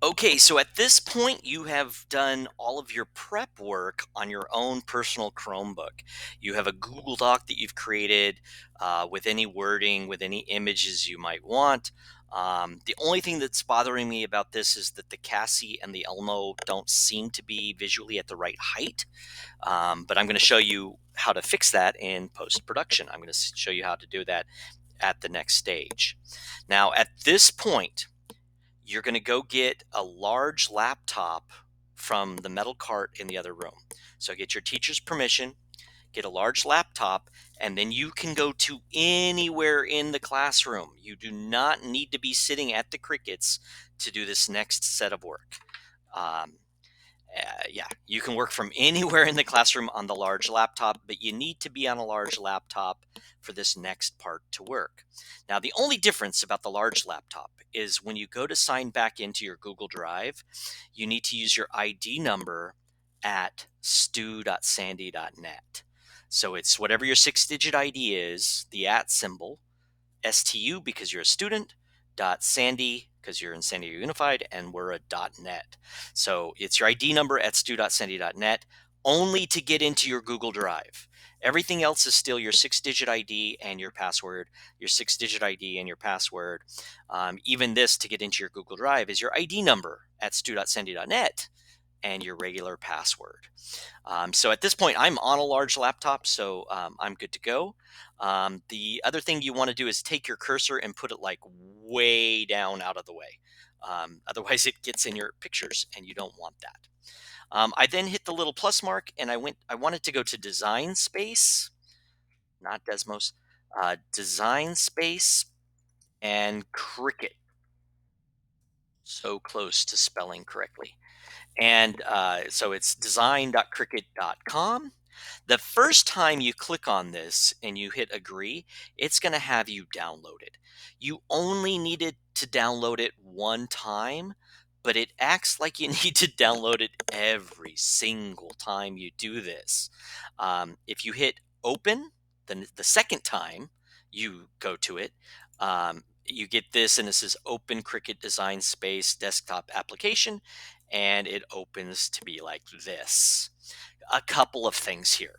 Okay, so at this point, you have done all of your prep work on your own personal Chromebook. You have a Google Doc that you've created with any wording, with any images you might want. The only thing that's bothering me about this is that the Cassie and the Elmo don't seem to be visually at the right height. But I'm going to show you how to fix that in post production. I'm going to show you how to do that at the next stage. Now, at this point, you're going to go get a large laptop from the metal cart in the other room. So get your teacher's permission, get a large laptop, and then you can go to anywhere in the classroom. You do not need to be sitting at the Crickets to do this next set of work. Um, yeah, you can work from anywhere in the classroom on the large laptop, but you need to be on a large laptop for this next part to work. Now, the only difference about the large laptop is when you go to sign back into your Google Drive, you need to use your ID number at stu.sandy.net. So it's whatever your 6-digit ID is, the at symbol, STU because you're a student, .sandy because you're in San Diego Unified, and we're a .net. So it's your ID number at stu.sandy.net only to get into your Google Drive. Everything else is still your 6-digit ID and your password, your 6-digit ID and your password. Even this to get into your Google Drive is your ID number at stu.sandy.net and your regular password. So at this point, I'm on a large laptop, so I'm good to go. The other thing you want to do is take your cursor and put it like way down out of the way. Otherwise, it gets in your pictures, and you don't want that. I then hit the little plus mark, and I wanted to go to Design Space, not Desmos, Design Space, and Cricut. So close to spelling correctly. And so it's design.cricut.com. The first time you click on this and you hit agree, it's going to have you download it. You only needed to download it one time, but it acts like you need to download it every single time you do this. If you hit open, then the second time you go to it, you get this, and this is Open Cricut Design Space Desktop Application, and it opens to be like this. A couple of things here.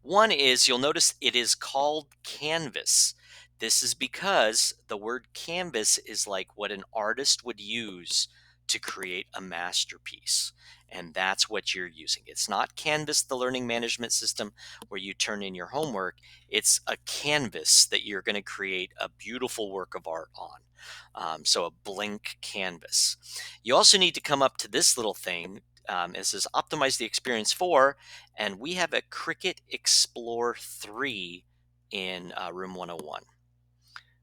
One is you'll notice it is called Canvas. This is because the word canvas is like what an artist would use to create a masterpiece. And that's what you're using. It's not Canvas, the learning management system where you turn in your homework. It's a canvas that you're going to create a beautiful work of art on. So a blank canvas. You also need to come up to this little thing. It says optimize the experience for, and we have a Cricut Explore 3 in room 101.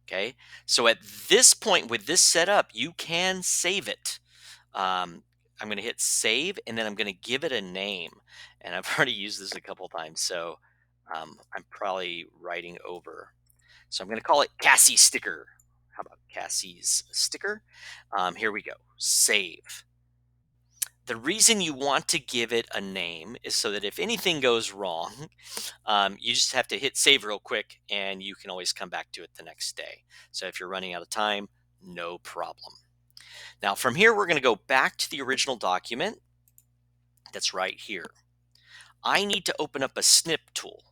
Okay, so at this point with this setup, you can save it. I'm going to hit save, and then I'm going to give it a name. And I've already used this a couple times, so I'm probably writing over. So I'm going to call it Cassie Sticker. How about Cassie's Sticker? Here we go. Save. The reason you want to give it a name is so that if anything goes wrong, you just have to hit save real quick and you can always come back to it the next day. So if you're running out of time, no problem. Now from here, we're going to go back to the original document that's right here. I need to open up a snip tool.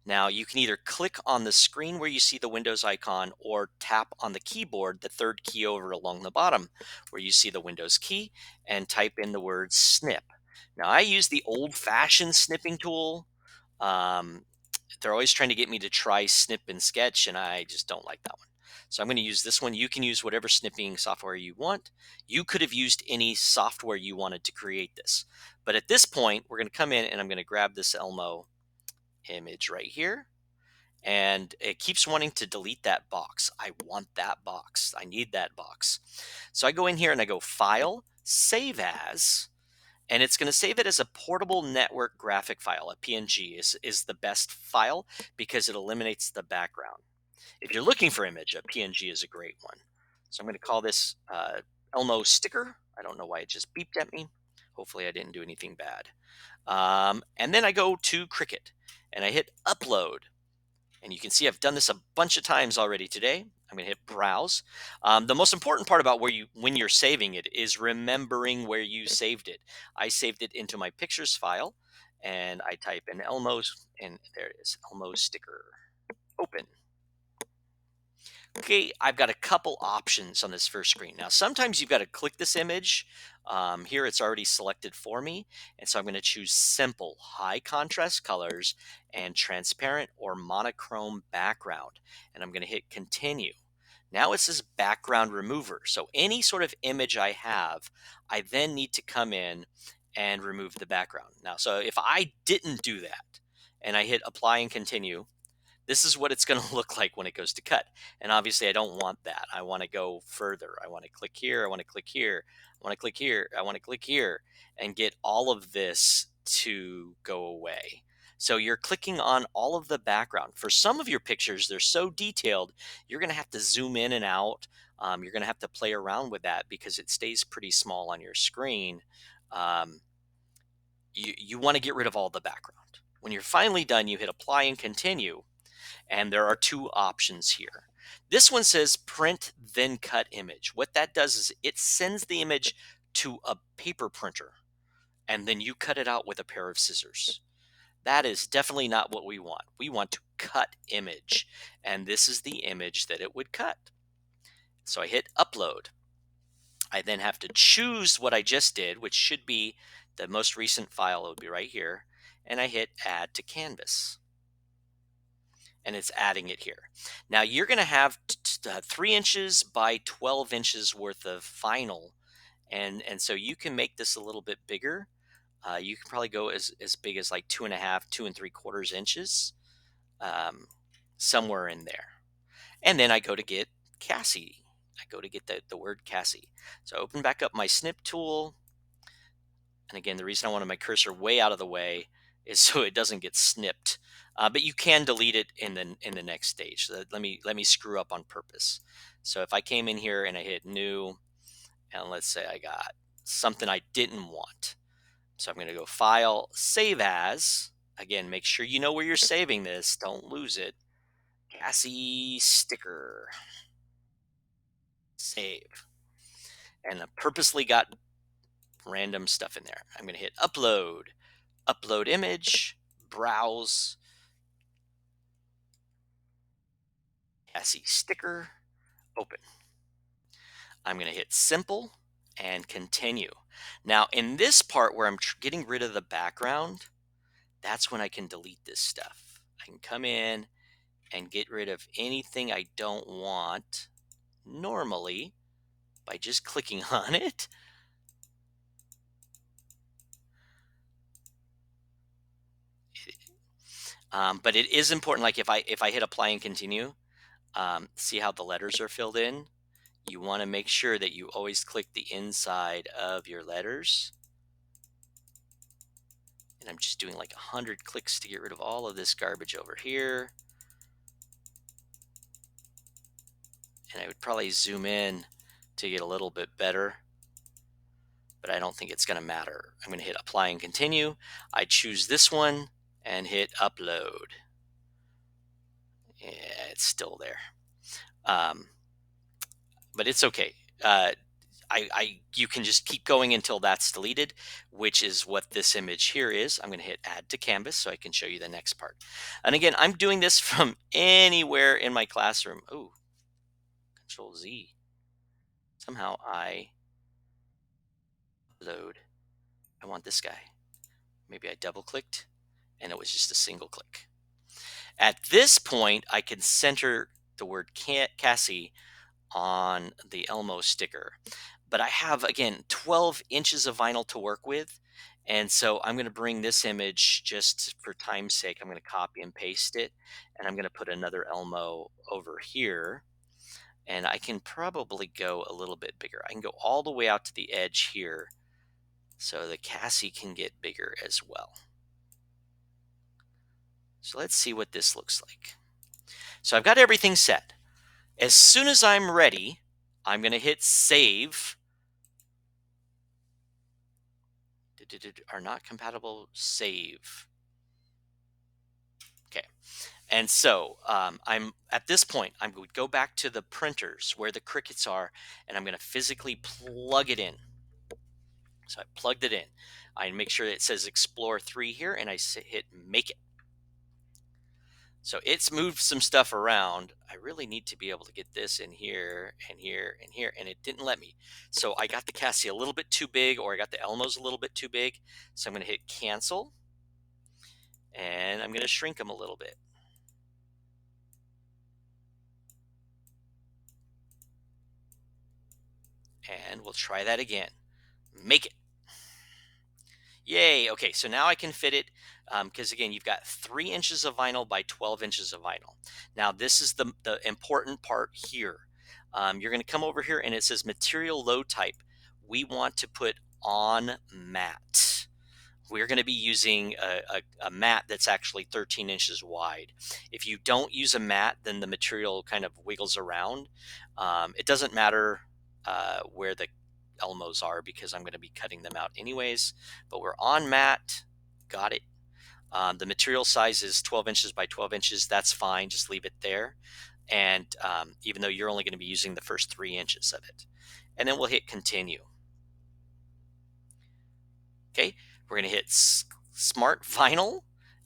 Now you can either click on the screen where you see the Windows icon or tap on the keyboard, the third key over along the bottom where you see the Windows key, and type in the word snip. Now I use the old-fashioned snipping tool. They're always trying to get me to try snip and sketch, and I just don't like that one. So I'm going to use this one. You can use whatever snipping software you want. You could have used any software you wanted to create this. But at this point, we're going to come in and I'm going to grab this Elmo image right here. And it keeps wanting to delete that box. I want that box. I need that box. So I go in here and I go File, Save As, and it's going to save it as a portable network graphic file. A PNG is the best file because it eliminates the background. If you're looking for image, a PNG is a great one. So I'm going to call this Elmo sticker. I don't know why it just beeped at me. Hopefully I didn't do anything bad. And then I go to Cricut and I hit upload. And you can see I've done this a bunch of times already today. I'm I'm going to hit browse. The most important part about when you're saving it is remembering where you saved it. I saved it into my pictures file, and I type in Elmo's, and there it is, Elmo sticker. Open. Okay, I've got a couple options on this first screen. Now, sometimes you've got to click this image. Here it's already selected for me. And so I'm going to choose simple, high contrast colors and transparent or monochrome background. And I'm going to hit continue. Now it says background remover. So any sort of image I have, I then need to come in and remove the background. Now, so if I didn't do that and I hit apply and continue, this is what it's going to look like when it goes to cut. And obviously, I don't want that. I want to go further. I want to click here. I want to click here. I want to click here. I want to click here and get all of this to go away. So you're clicking on all of the background. For some of your pictures, they're so detailed, you're going to have to zoom in and out. You're going to have to play around with that because it stays pretty small on your screen. Um, you want to get rid of all the background. When you're finally done, you hit apply and continue, and there are two options here. This one says print then cut image. What that does is it sends the image to a paper printer, and then you cut it out with a pair of scissors. That is definitely not what we want. We want to cut image, and this is the image that it would cut. So I hit upload. I then have to choose what I just did, which should be the most recent file. It would be right here, and I hit add to canvas, and it's adding it here. Now you're going to have 3 inches by 12 inches worth of vinyl, and so you can make this a little bit bigger. You can probably go as big as like 2.5, 2 3/4 inches, um, somewhere in there. And then I go to get Cassie. I go to get the word Cassie. So I open back up my snip tool. And again, the reason I wanted my cursor way out of the way is so it doesn't get snipped. But you can delete it in the next stage. So let me screw up on purpose. So if I came in here and I hit new, and let's say I got something I didn't want. So I'm going to go file, save as. Again, make sure you know where you're saving this. Don't lose it. Cassie sticker. Save. And I purposely got random stuff in there. I'm going to hit upload. Upload image. Browse. Cassie sticker. Open. I'm going to hit simple and continue. Now, in this part where I'm getting rid of the background, that's when I can delete this stuff. I can come in and get rid of anything I don't want normally by just clicking on it. But it is important, like if I hit apply and continue, see how the letters are filled in? You want to make sure that you always click the inside of your letters. And I'm just doing like 100 clicks to get rid of all of this garbage over here. And I would probably zoom in to get a little bit better, but I don't think it's going to matter. I'm going to hit apply and continue. I choose this one and hit upload. Yeah, it's still there. But it's okay. You can just keep going until that's deleted, which is what this image here is. I'm going to hit add to canvas so I can show you the next part. And again, I'm doing this from anywhere in my classroom. Oh, Control Z. Somehow I load. I want this guy. Maybe I double clicked and it was just a single click. At this point, I can center the word Cassie on the Elmo sticker. But I have, again, 12 inches of vinyl to work with. And so I'm going to bring this image just for time's sake. I'm going to copy and paste it. And I'm going to put another Elmo over here. And I can probably go a little bit bigger. I can go all the way out to the edge here so the Cassie can get bigger as well. So let's see what this looks like. So I've got everything set. As soon as I'm ready, I'm going to hit save. Are not compatible, save. Okay. And so I'm at this point, I'm going to go back to the printers where the Cricuts are, and I'm going to physically plug it in. So I plugged it in. I make sure it says Explore 3 here, and I hit Make It. So it's moved some stuff around. I really need to be able to get this in here and here and here, and it didn't let me. So I got the Cassie a little bit too big, or I got the Elmos a little bit too big. So I'm going to hit Cancel, and I'm going to shrink them a little bit. And we'll try that again. Make it. Yay. Okay, so now I can fit it because again, you've got 3 inches of vinyl by 12 inches of vinyl. Now, this is the important part here. You're going to come over here and it says material load type. We want to put on matte. We're going to be using a mat that's actually 13 inches wide. If you don't use a mat, then the material kind of wiggles around. It doesn't matter where the Elmos are because I'm going to be cutting them out anyways, but we're on mat. Got it. The material size is 12 inches by 12 inches. That's fine. Just leave it there. And even though you're only going to be using the first 3 inches of it. And then we'll hit continue. Okay, we're going to hit Smart Vinyl,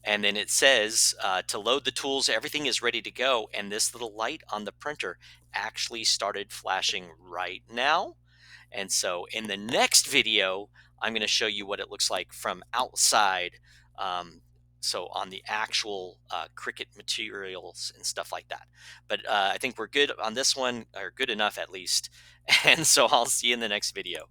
and then it says to load the tools, everything is ready to go. And this little light on the printer actually started flashing right now. And so in the next video, I'm going to show you what it looks like from outside. So on the actual Cricut materials and stuff like that. But I think we're good on this one, or good enough at least. And so I'll see you in the next video.